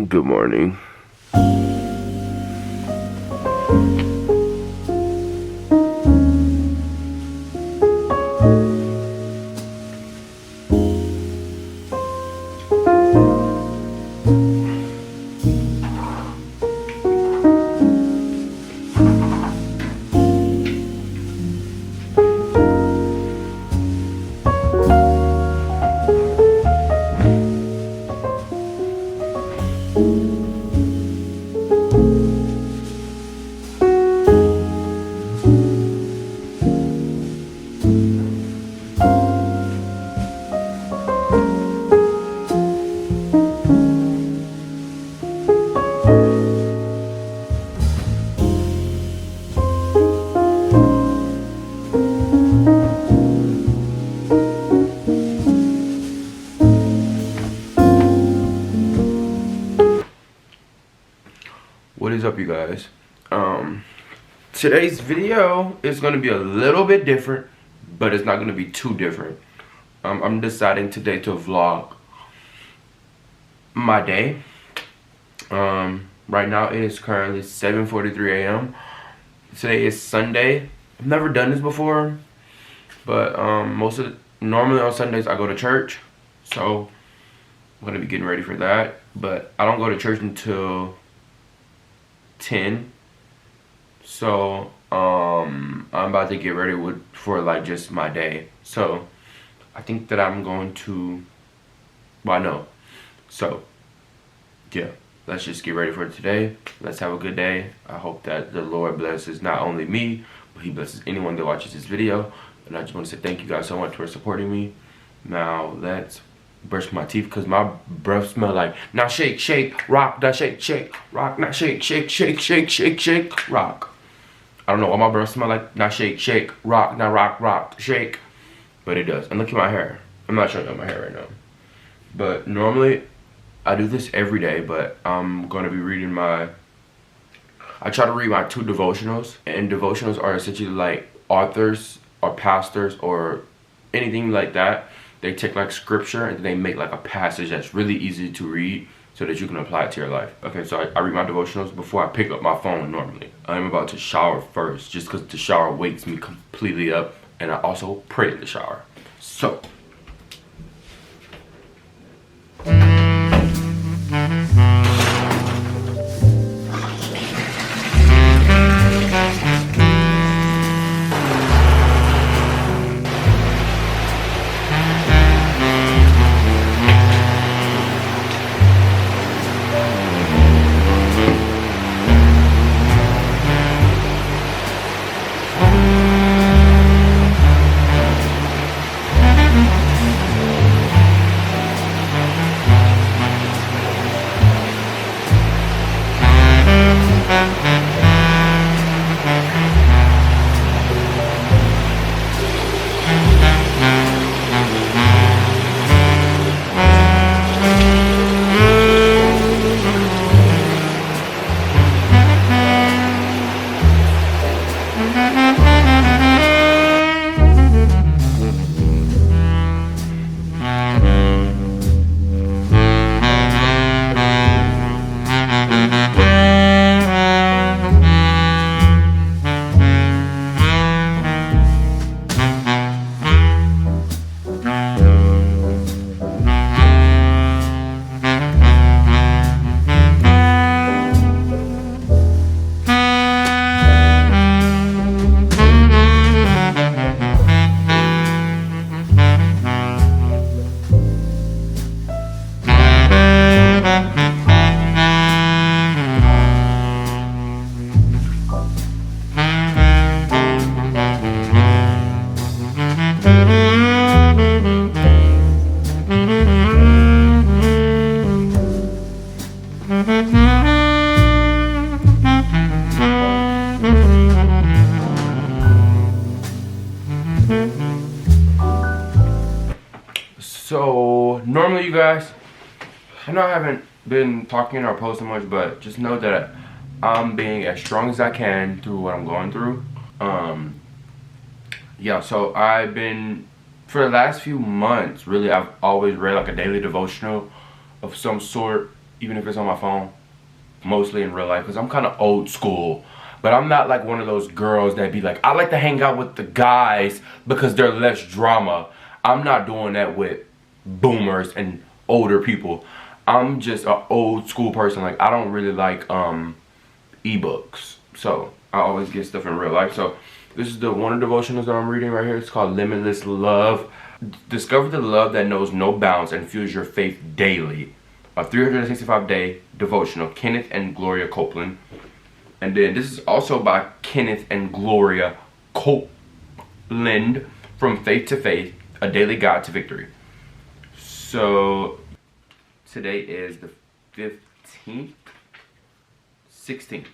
Good morning. What is up, you guys? Today's video is gonna be a little bit different, but it's not gonna be too different. I'm deciding today to vlog my day. Right now it is currently 7:43 a.m. Today is Sunday. I've never done this before, but normally on Sundays I go to church, so I'm gonna be getting ready for that. But I don't go to church until 10, so I'm about to get ready for like just my day. So I think that I'm going to, well, I know. So yeah, let's just get ready for today. Let's have a good day. I hope that the Lord blesses not only me, but he blesses anyone that watches this video. And I just want to say thank you guys so much for supporting me. Now let's brush my teeth because my breath smell like, now shake, shake, rock, now shake, shake, rock, now shake, shake, shake, shake, shake, shake, rock. I don't know what my breath smell like, now shake, shake, rock, now rock, rock, shake. But it does. And look at my hair. I'm not showing you my hair right now. But normally I do this every day, but I'm gonna be reading I try to read my 2 devotionals, and devotionals are essentially like authors or pastors or anything like that. They take like scripture and they make like a passage that's really easy to read so that you can apply it to your life. Okay, so I read my devotionals before I pick up my phone normally. I'm about to shower first just because the shower wakes me completely up, and I also pray in the shower. So normally, you guys, I know I haven't been talking or posting much, but just know that I'm being as strong as I can through what I'm going through. Yeah, so I've been, for the last few months, really, I've always read like a daily devotional of some sort. even if it's on my phone, mostly in real life, because I'm kind of old school. But I'm not like one of those girls that be like, I like to hang out with the guys because they're less drama. I'm not doing that with boomers and older people. I'm just an old school person. Like, I don't really like ebooks. So I always get stuff in real life. So this is the one of the devotionals that I'm reading right here. It's called Limitless Love. Discover the love that knows no bounds and fuels your faith daily. A 365-day devotional, Kenneth and Gloria Copeland. And then this is also by Kenneth and Gloria Copeland, From Faith to Faith, A Daily Guide to Victory. So today is the 15th, 16th.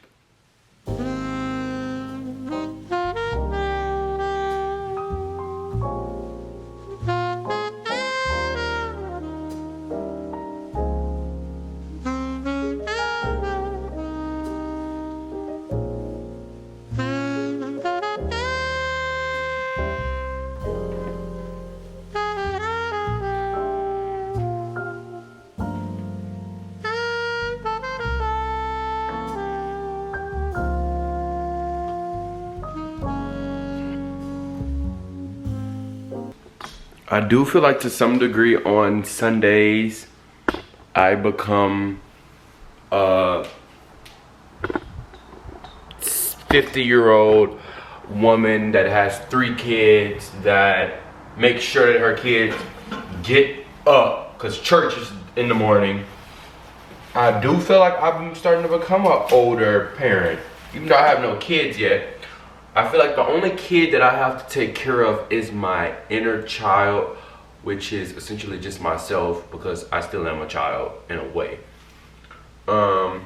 I do feel like to some degree on Sundays, I become a 50-year-old woman that has 3 kids that makes sure that her kids get up because church is in the morning. I do feel like I'm starting to become an older parent, even though I have no kids yet. I feel like the only kid that I have to take care of is my inner child, which is essentially just myself, because I still am a child in a way. And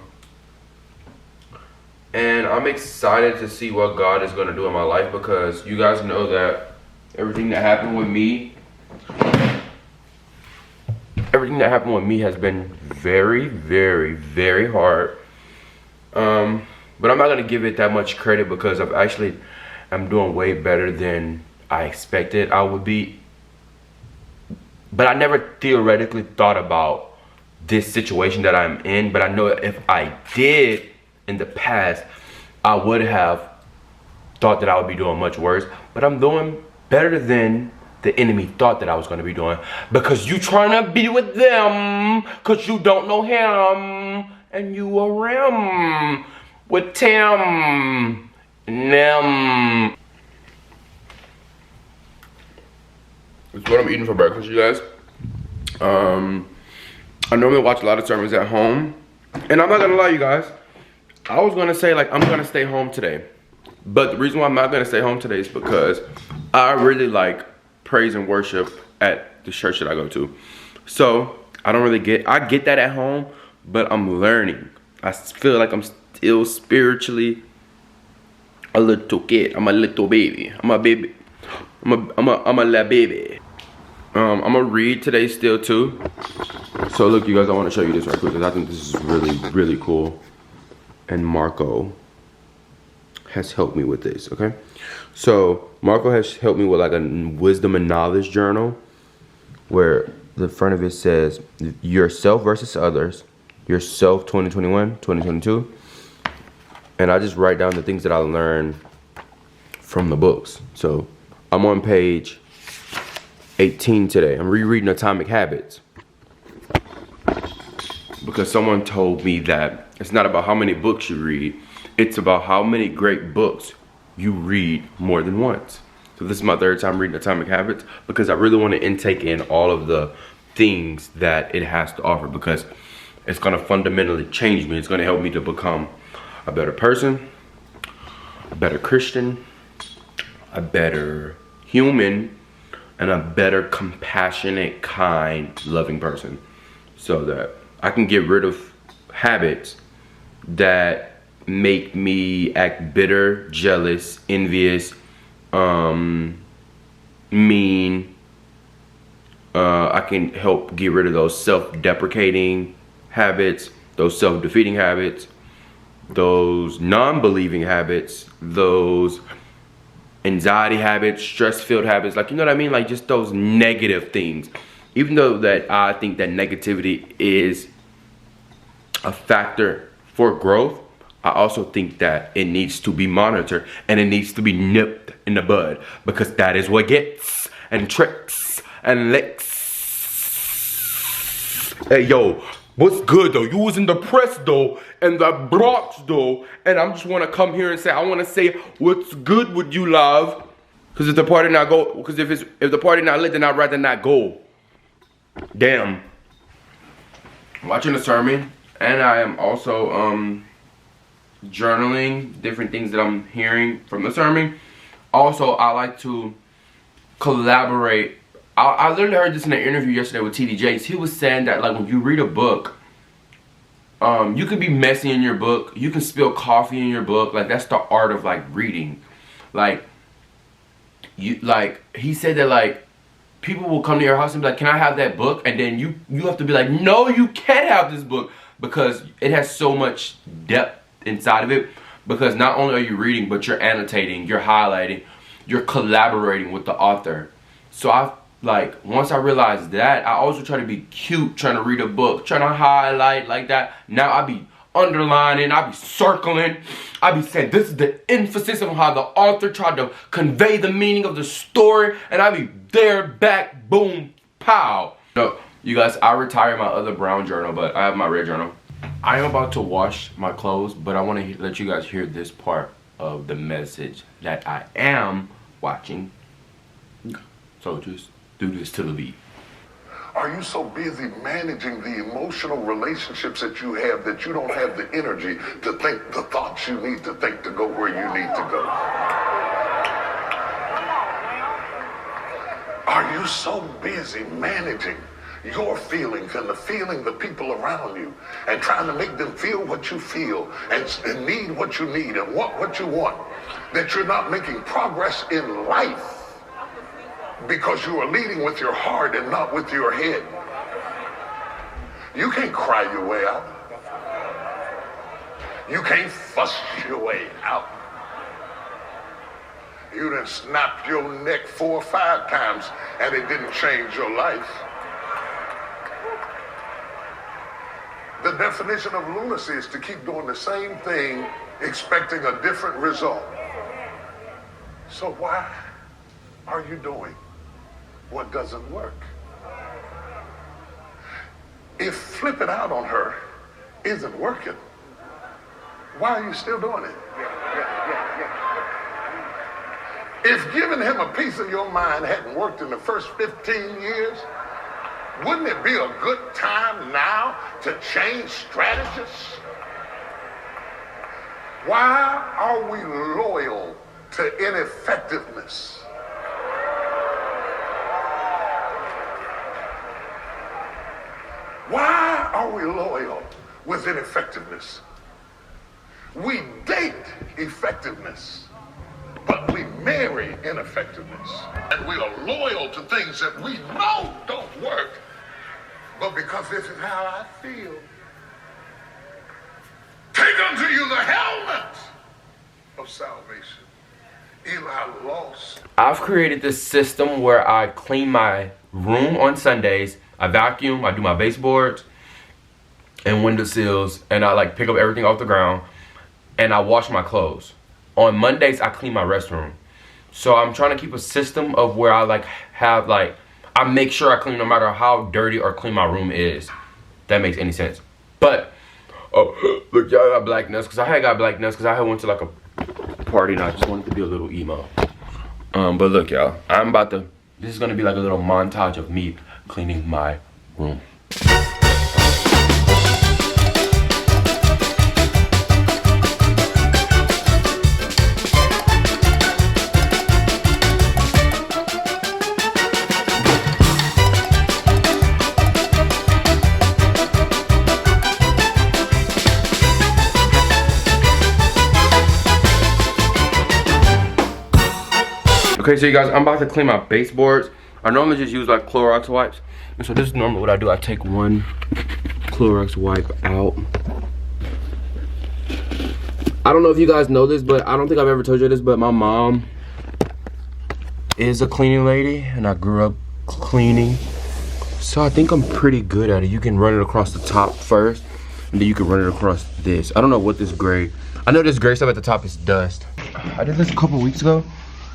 I'm excited to see what God is going to do in my life, because you guys know that everything that happened with me has been very, very, very hard. But I'm not going to give it that much credit, because I'm doing way better than I expected I would be. But I never theoretically thought about this situation that I'm in. But I know if I did in the past, I would have thought that I would be doing much worse. But I'm doing better than the enemy thought that I was going to be doing. Because you trying to be with them, because you don't know him, and you around with Tim and them. It's what I'm eating for breakfast, you guys. I normally watch a lot of sermons at home, and I'm not gonna lie, you guys, I was gonna say like I'm gonna stay home today, but the reason why I'm not gonna stay home today is because I really like praise and worship at the church that I go to. So I get that at home, but I'm learning. I feel like I'm still spiritually a little kid. I'm a little baby. I'm a baby. I'm a little baby. I'm gonna read today still too. So look, you guys, I want to show you this right quick because I think this is really, really cool. And Marco has helped me with this, okay? So Marco has helped me with like a wisdom and knowledge journal where the front of it says yourself versus others, yourself 2021, 2022. And I just write down the things that I learned from the books. So I'm on page 18 today. I'm rereading Atomic Habits because someone told me that it's not about how many books you read, it's about how many great books you read more than once. So this is my 3rd time reading Atomic Habits because I really want to intake in all of the things that it has to offer, because it's going to fundamentally change me. It's going to help me to become a better person, a better Christian, a better human, and a better compassionate, kind, loving person, so that I can get rid of habits that make me act bitter, jealous, envious, mean. I can help get rid of those self-deprecating habits, those self-defeating habits, those non-believing habits, those anxiety habits, stress-filled habits, like, you know what I mean? Like, just those negative things. Even though that I think that negativity is a factor for growth, I also think that it needs to be monitored and it needs to be nipped in the bud, because that is what gets and tricks and licks. Hey yo, what's good though? You was in the press though, and the Bronx though, and I just want to come here and say, I want to say, what's good with you, love? Because if the party not go, because if the party not lit, then I'd rather not go. Damn. I'm watching the sermon, and I am also journaling different things that I'm hearing from the sermon. Also, I like to collaborate. I literally heard this in an interview yesterday with TD Jakes. He was saying that, like, when you read a book, you can be messy in your book. You can spill coffee in your book. Like, that's the art of, like, reading. Like, he said that, like, people will come to your house and be like, can I have that book? And then you have to be like, no, you can't have this book, because it has so much depth inside of it. Because not only are you reading, but you're annotating, you're highlighting, you're collaborating with the author. So once I realized that, I also try to be cute trying to read a book, trying to highlight like that. Now I be underlining, I be circling, I be saying this is the emphasis on how the author tried to convey the meaning of the story, and I be there, back, boom, pow. No, you guys, I retired my other brown journal, but I have my red journal. I am about to wash my clothes, but I want to let you guys hear this part of the message that I am watching. So just do this to the beat. Are you so busy managing the emotional relationships that you have that you don't have the energy to think the thoughts you need to think to go where you need to go? Are you so busy managing your feelings and the feeling the people around you, and trying to make them feel what you feel and need what you need and want what you want, that you're not making progress in life? Because you are leading with your heart and not with your head. You can't cry your way out. You can't fuss your way out. You done snapped your neck 4 or 5 times and it didn't change your life. The definition of lunacy is to keep doing the same thing, expecting a different result. So why are you doing what doesn't work? If flipping out on her isn't working, why are you still doing it? If giving him a piece of your mind hadn't worked in the first 15 years, wouldn't it be a good time now to change strategies? Why are we loyal to ineffectiveness? Why are we loyal with ineffectiveness? We date effectiveness, but we marry ineffectiveness. And we are loyal to things that we know don't work, but because this is how I feel. Take unto you the helmet of salvation. Eli lost. I've created this system where I clean my room on Sundays. I vacuum, I do my baseboards and windowsills, and I like pick up everything off the ground, and I wash my clothes. On Mondays, I clean my restroom. So I'm trying to keep a system of where I I make sure I clean no matter how dirty or clean my room is. If that makes any sense. But, oh, look, y'all got black nuts, because I had got black nuts, because I had went to like a party and I just wanted to be a little emo. But look, y'all, this is going to be like a little montage of me cleaning my room. Okay, so you guys, I'm about to clean my baseboards. I normally just use like Clorox wipes. And so this is normally what I do. I take one Clorox wipe out. I don't know if you guys know this, but I don't think I've ever told you this, but my mom is a cleaning lady and I grew up cleaning. So I think I'm pretty good at it. You can run it across the top first and then you can run it across this. I don't know what this gray. I know this gray stuff at the top is dust. I did this a couple weeks ago,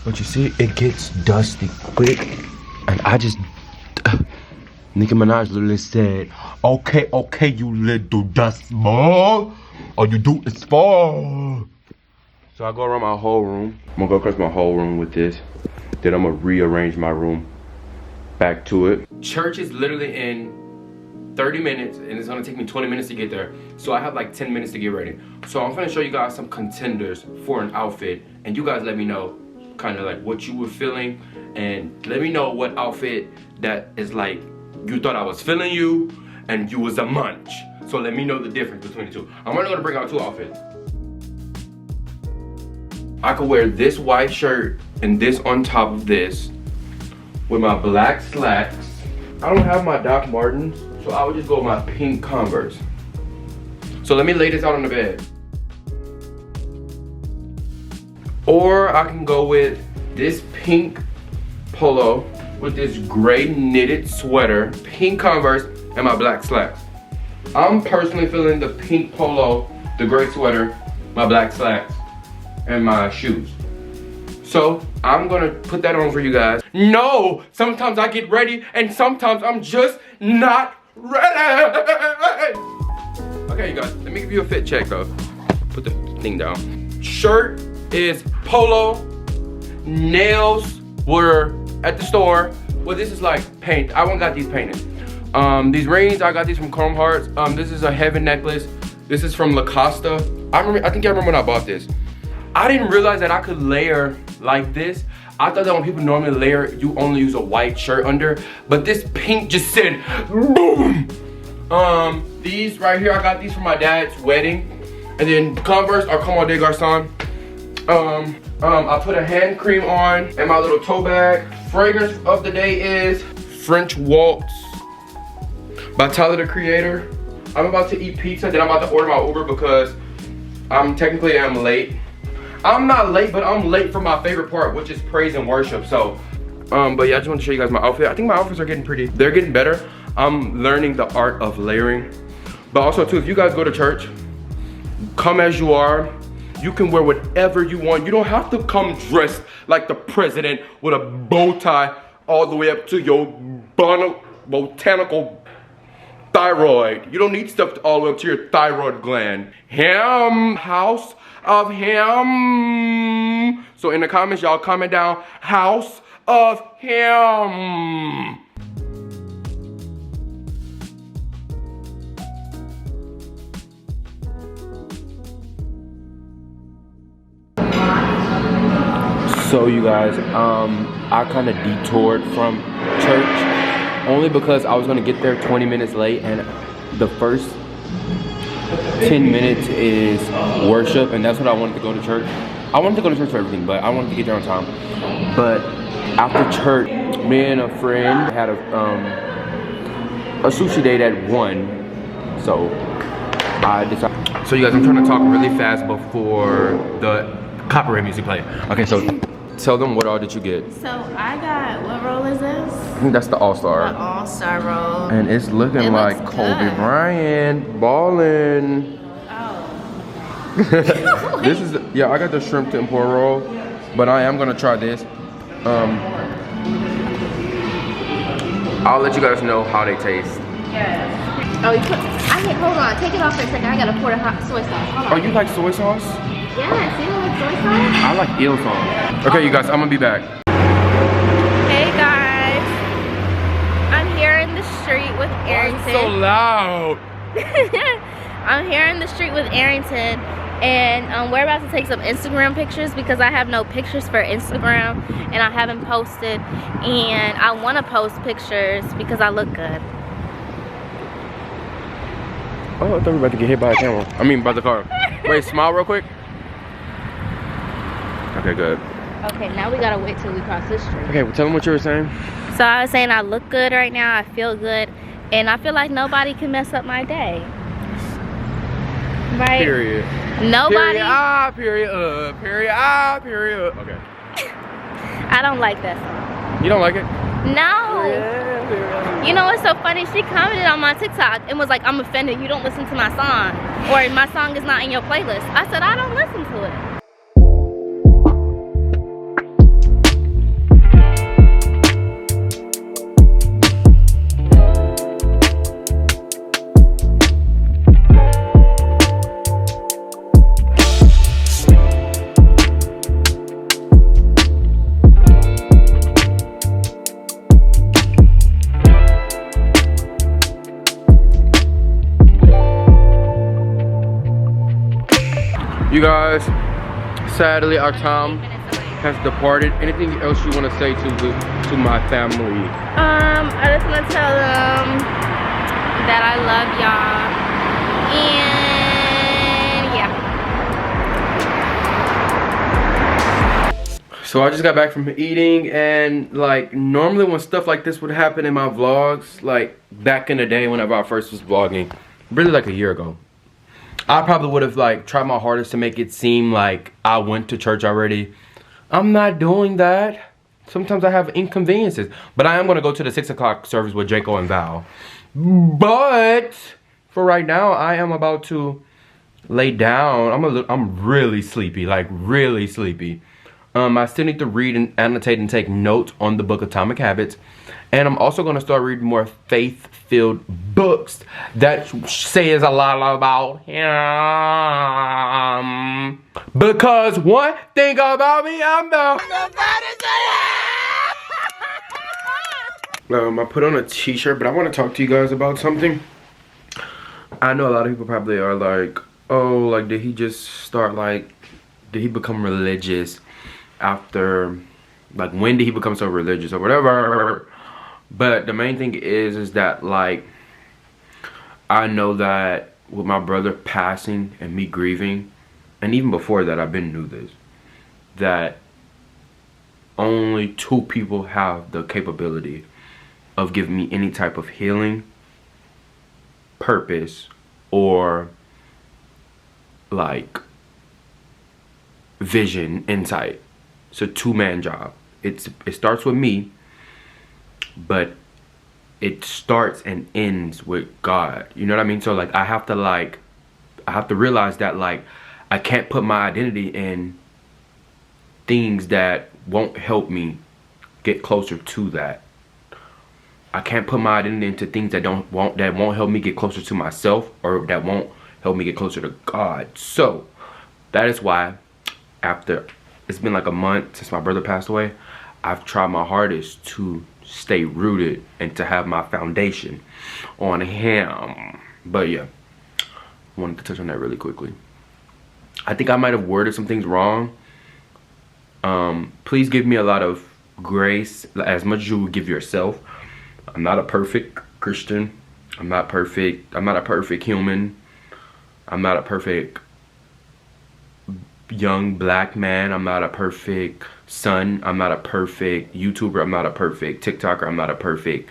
but you see, it gets dusty quick, and I just. Nicki Minaj literally said, okay, you little dust ball. All you do is fall. So I go around my whole room. I'm gonna go across my whole room with this. Then I'm gonna rearrange my room back to it. Church is literally in 30 minutes and it's gonna take me 20 minutes to get there. So I have like 10 minutes to get ready. So I'm gonna show you guys some contenders for an outfit, and you guys let me know kind of like what you were feeling, and let me know what outfit that is like you thought I was feeling you and you was a munch. So let me know the difference between the two. I'm gonna bring out two outfits. I could wear this white shirt and this on top of this with my black slacks. I don't have my Doc Martens, so I would just go with my pink Converse. So let me lay this out on the bed. Or I can go with this pink polo with this gray knitted sweater, pink Converse, and my black slacks. I'm personally feeling the pink polo, the gray sweater, my black slacks, and my shoes. So I'm gonna put that on for you guys. No, sometimes I get ready and sometimes I'm just not ready. Okay, you guys, let me give you a fit check though. Put the thing down. Shirt is polo. Nails were at the store. Well, this is like paint. I won't got these painted. These rings, I got these from Chrome Hearts. This is a heaven necklace. This is from La Costa. I think I remember when I bought this. I didn't realize that I could layer like this. I thought that when people normally layer, you only use a white shirt under, but this pink just said boom. These right here, I got these for my dad's wedding. And then Converse are Comme des Garçons. I put a hand cream on and my little toe bag. Fragrance of the day is French Waltz by Tyler the Creator. I'm about to eat pizza, then I'm about to order my Uber because I'm late. I'm not late, but I'm late for my favorite part, which is praise and worship. So, but yeah, I just want to show you guys my outfit. I think my outfits are they're getting better. I'm learning the art of layering. But also too, if you guys go to church, come as you are. You can wear whatever you want. You don't have to come dressed like the president with a bow tie all the way up to your botanical thyroid. You don't need stuff all the way up to your thyroid gland. House of him. So in the comments, y'all comment down, house of him. So you guys, I kind of detoured from church only because I was gonna get there 20 minutes late, and the first 10 minutes is worship, and that's what I wanted to go to church. I wanted to go to church for everything, but I wanted to get there on time. But after church, me and a friend had a sushi date at 1, so I decided. So you guys, I'm trying to talk really fast before the copyright music play. Okay, so tell them what all did you get. So I got, what roll is this? I think that's the All-Star. The All-Star roll. And it's looking like Kobe Bryant ballin'. Oh. This is, yeah, I got the shrimp tempura roll, but I am gonna try this. I'll let you guys know how they taste. Yeah. Oh, you put, hold on, take it off for a second. I gotta pour the hot soy sauce. Hold on. Oh, you like soy sauce? Yes, you don't like soy sauce? I like eel sauce. Okay, you guys, I'm gonna be back. Hey guys, I'm here in the street with Arrington. So loud. I'm here in the street with Arrington, and we're about to take some Instagram pictures because I have no pictures for Instagram and I haven't posted, and I want to post pictures because I look good. Oh, I thought we were about to get hit by a camera. I mean, by the car. Wait, smile real quick. Okay, good. Okay, now we gotta wait till we cross this street. Okay, well, tell them what you were saying. So I was saying I look good right now, I feel good, and I feel like nobody can mess up my day. Right? Period. Nobody. Period, period, period. Okay. I don't like that song. You don't like it? No. Period. You know what's so funny? She commented on my TikTok and was like, I'm offended you don't listen to my song, or my song is not in your playlist. I said, I don't listen to it. You guys, sadly our time has departed. Anything else you want to say to my family? I just want to tell them that I love y'all, and yeah. So I just got back from eating, and like normally when stuff like this would happen in my vlogs, like back in the day whenever I first was vlogging, really like a year ago, I probably would have like tried my hardest to make it seem like I went to church already. I'm not doing that. Sometimes I have inconveniences, but I am going to go to the 6 o'clock service with Jaco and Val. But for right now, I am about to lay down. I'm really sleepy, like really sleepy. I still need to read and annotate and take notes on the book Atomic Habits. And I'm also going to start reading more faith-filled books that says a lot about him. Because one thing about me, I'm the baddest. I put on a t-shirt, but I want to talk to you guys about something. I know a lot of people probably are like, oh, like did he just start like, did he become religious after, like when did he become so religious or whatever? But the main thing is that like I know that with my brother passing and me grieving, and even before that I've been knew this, that only 2 people have the capability of giving me any type of healing, purpose, or like vision, insight. It's a 2-man job. It starts with me, but it starts and ends with God. You know what I mean? So like I have to realize that like I can't put my identity in things that won't help me get closer to that. I can't put my identity into things that won't help me get closer to myself, or that won't help me get closer to God. So that is why after it's been like a month since my brother passed away, I've tried my hardest to stay rooted and to have my foundation on him. But yeah, I wanted to touch on that really quickly. I think I might have worded some things wrong. Please give me a lot of grace, as much as you would give yourself. I'm not a perfect Christian. I'm not perfect. I'm not a perfect human. I'm not a perfect young black man. I'm not a perfect son. I'm not a perfect YouTuber. I'm not a perfect TikToker. I'm not a perfect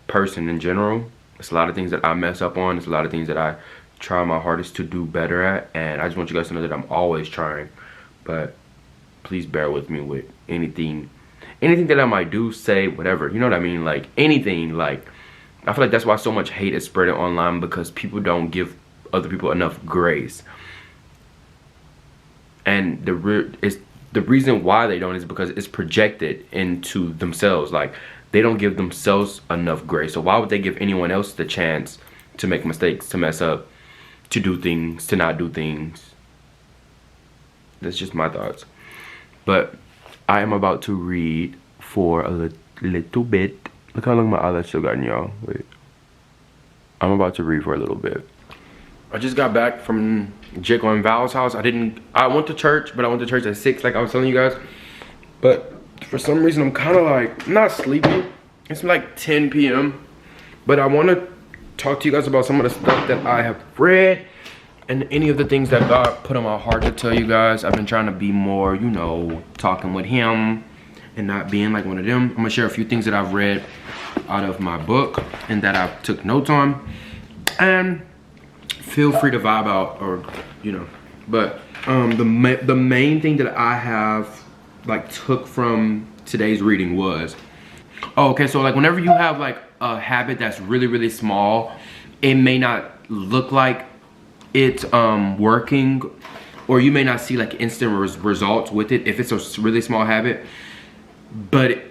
person in general. It's a lot of things that I mess up on. It's a lot of things that I try my hardest to do better at, and I just want you guys to know that I'm always trying. But please bear with me with anything that I might do, say, whatever, you know what I mean? Like anything. Like I feel like that's why so much hate is spreading online, because people don't give other people enough grace. And the reason why they don't is because it's projected into themselves. Like they don't give themselves enough grace. So why would they give anyone else the chance to make mistakes, to mess up, to do things, to not do things? That's just my thoughts. But I am about to read for a little bit. Look how long my eyelash still got, y'all. Wait. I'm about to read for a little bit. I just got back from Jaco and Val's house. I went to church, but I went to church at 6, like I was telling you guys. But for some reason, I'm kind of like, not sleepy. It's like 10 p.m. But I want to talk to you guys about some of the stuff that I have read, and any of the things that God put on my heart to tell you guys. I've been trying to be more, you know, talking with him and not being like one of them. I'm gonna share a few things that I've read out of my book and that I took notes on. And feel free to vibe out, or, you know. But the main thing that I have like took from today's reading was Oh, okay, so like whenever you have like a habit that's really, really small, it may not look like it's working, or you may not see like instant results with it if it's a really small habit. But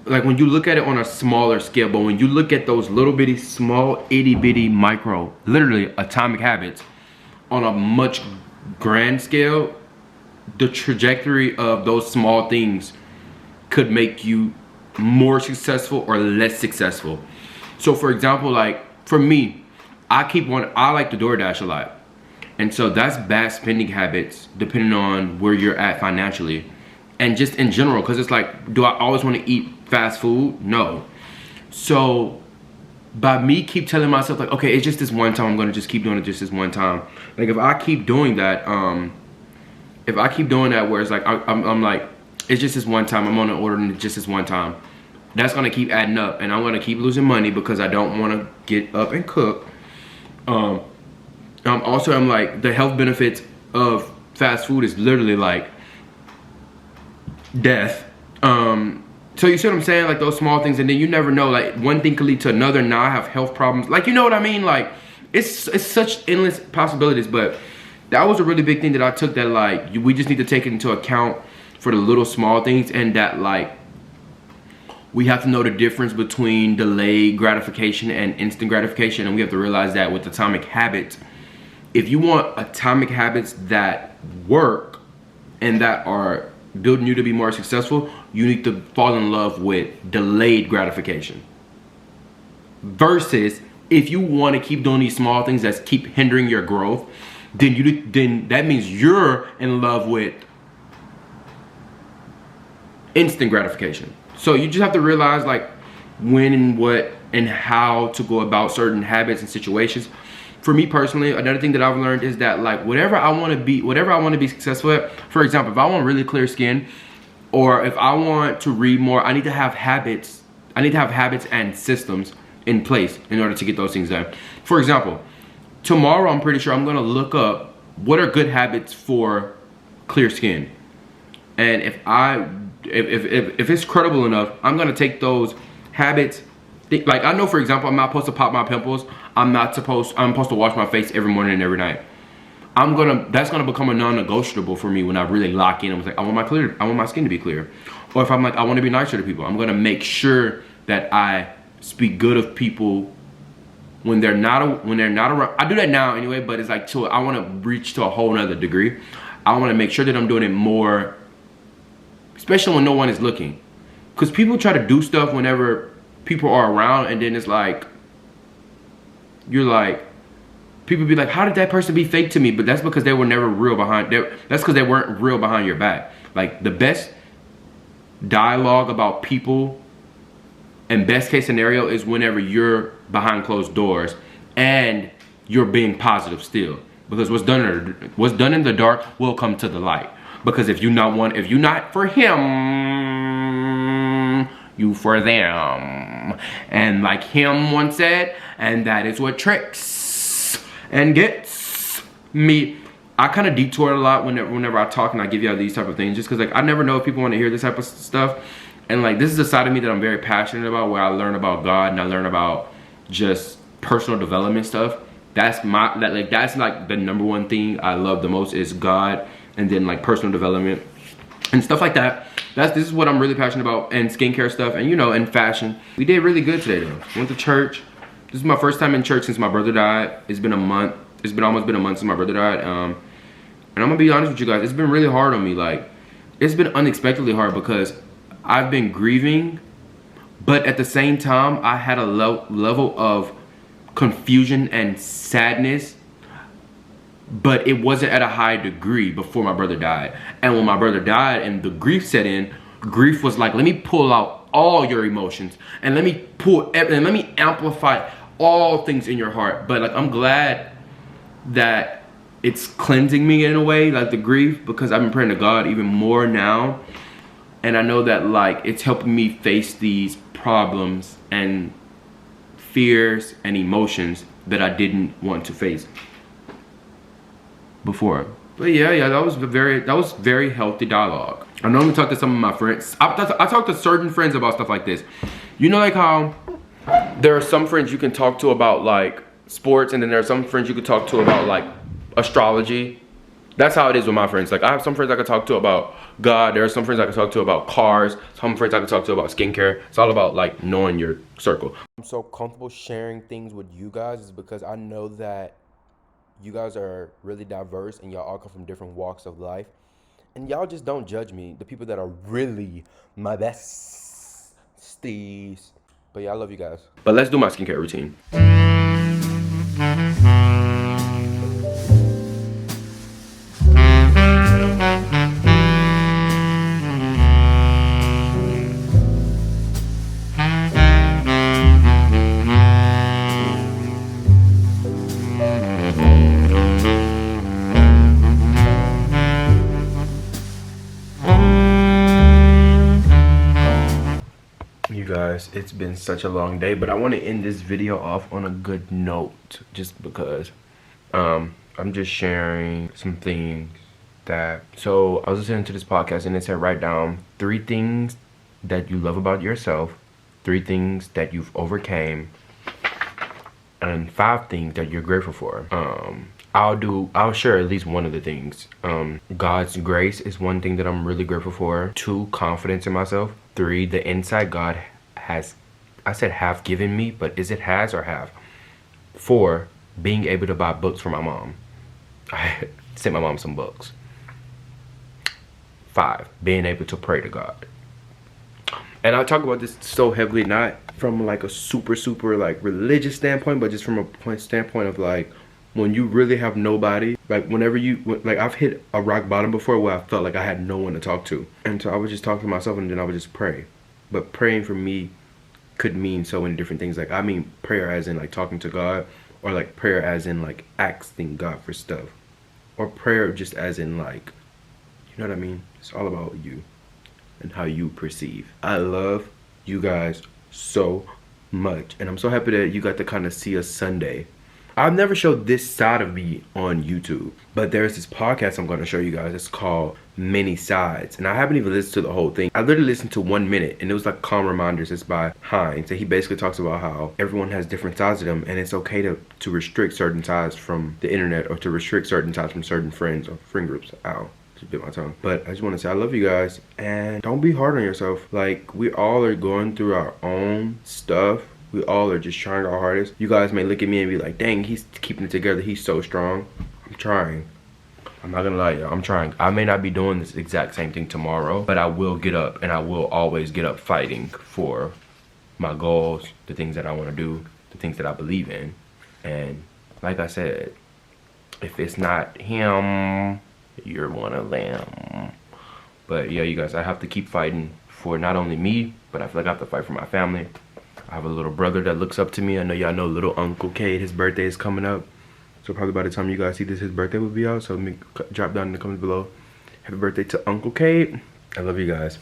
like when you look at it on a smaller scale, but when you look at those little bitty, small, itty bitty, micro, literally atomic habits on a much grand scale, the trajectory of those small things could make you more successful or less successful. So for example, like for me, I like to DoorDash a lot. And so that's bad spending habits depending on where you're at financially. And just in general, because it's like, do I always want to eat fast food? No. So by me keep telling myself like, okay, it's just this one time, I'm gonna just keep doing it just this one time. Like if I keep doing that, where it's like I'm like, it's just this one time, I'm gonna order it just this one time, that's gonna keep adding up, and I'm gonna keep losing money because I don't want to get up and cook. Also, I'm like, the health benefits of fast food is literally like death. So you see what I'm saying? Like those small things, and then you never know, like one thing could lead to another. Now I have health problems. Like, you know what I mean? Like it's such endless possibilities. But that was a really big thing that I took, that like we just need to take it into account for the little small things, and that like we have to know the difference between delayed gratification and instant gratification. And we have to realize that with atomic habits, if you want atomic habits that work and that are building you to be more successful, you need to fall in love with delayed gratification. Versus if you want to keep doing these small things that keep hindering your growth, then that means you're in love with instant gratification. So you just have to realize like when and what and how to go about certain habits and situations. For me personally, another thing that I've learned is that like whatever I want to be successful at, for example, if I want really clear skin, or if I want to read more, I need to have habits. I need to have habits and systems in place in order to get those things done. For example, tomorrow I'm pretty sure I'm gonna look up what are good habits for clear skin. And if it's credible enough, I'm gonna take those habits. Like I know, for example, I'm not supposed to pop my pimples. I'm supposed to wash my face every morning and every night. That's gonna become a non-negotiable for me when I really lock in. I'm like, I want my skin to be clear. Or if I'm like, I want to be nicer to people, I'm gonna make sure that I speak good of people when they're not around. I do that now anyway, but it's like I want to reach to a whole nother degree. I want to make sure that I'm doing it more, especially when no one is looking, because people try to do stuff whenever people are around, and then it's like people be like, how did that person be fake to me? But that's because they were never real that's because they weren't real behind your back. Like the best dialogue about people and best case scenario is whenever you're behind closed doors and you're being positive still, because what's done in the dark will come to the light. Because if you're not for him, you for them. And like him once said, and that is what tricks and gets me. I kind of detour a lot whenever I talk and I give you all these type of things, just because like I never know if people want to hear this type of stuff. And like this is a side of me that I'm very passionate about, where I learn about God and I learn about just personal development stuff. That's like the number one thing I love the most is God, and then like personal development and stuff like that. This is what I'm really passionate about, and skincare stuff, and and fashion. We did really good today though. Went to church. This is my first time in church since my brother died. It's been a month. It's almost been a month since my brother died. And I'm gonna be honest with you guys, it's been really hard on me. Like, it's been unexpectedly hard because I've been grieving, but at the same time, I had a level of confusion and sadness, but it wasn't at a high degree before my brother died. And when my brother died and the grief set in, grief was like, let me pull out all your emotions and let me amplify all things in your heart. But like, I'm glad that it's cleansing me in a way, like the grief, because I've been praying to God even more now. And I know that like it's helping me face these problems and fears and emotions that I didn't want to face before. But yeah, that was very healthy dialogue. I normally talk to some of my friends. I talk to certain friends about stuff like this. You know, like how there are some friends you can talk to about like sports, and then there are some friends you can talk to about like astrology. That's how it is with my friends. Like I have some friends I can talk to about God. There are some friends I can talk to about cars. Some friends I can talk to about skincare. It's all about like knowing your circle. I'm so comfortable sharing things with you guys is because I know that you guys are really diverse and y'all all come from different walks of life. And y'all just don't judge me. The people that are really my besties. But yeah, I love you guys. But let's do my skincare routine. You guys, it's been such a long day, but I want to end this video off on a good note just because I'm just sharing some things that, so I was listening to this podcast and it said write down 3 things that you love about yourself, 3 things that you've overcame, and 5 things that you're grateful for. I'll share at least one of the things. God's grace is one thing that I'm really grateful for. 2, confidence in myself. 3, the insight God has, I said have given me, but is it has or have? 4, being able to buy books for my mom. I sent my mom some books. 5, being able to pray to God. And I talk about this so heavily, not from like a super like religious standpoint, but just from a standpoint of like, when you really have nobody, like whenever like I've hit a rock bottom before where I felt like I had no one to talk to. And so I would just talk to myself and then I would just pray. But praying for me could mean so many different things. Like I mean prayer as in like talking to God, or like prayer as in like asking God for stuff. Or prayer just as in like, you know what I mean? It's all about you and how you perceive. I love you guys so much. And I'm so happy that you got to kind of see a Sunday. I've never showed this side of me on YouTube, but there's this podcast I'm going to show you guys. It's called Many Sides, and I haven't even listened to the whole thing. I literally listened to 1 minute, and it was like Calm Reminders. It's by Hines, and he basically talks about how everyone has different sides of them, and it's okay to restrict certain sides from the internet, or to restrict certain sides from certain friends or friend groups. Ow. Just bit my tongue. But I just want to say I love you guys, and don't be hard on yourself. Like, we all are going through our own stuff. We all are just trying our hardest. You guys may look at me and be like, dang, he's keeping it together. He's so strong. I'm trying. I'm not gonna lie, y'all. I'm trying. I may not be doing this exact same thing tomorrow, but I will get up, and I will always get up fighting for my goals, the things that I want to do, the things that I believe in. And like I said, if it's not him, you're one of them. But yeah, you guys, I have to keep fighting for not only me, but I feel like I have to fight for my family. I have a little brother that looks up to me. I know y'all know little Uncle Cade. His birthday is coming up. So probably by the time you guys see this, his birthday will be out. So let me drop down in the comments below. Happy birthday to Uncle Cade. I love you guys.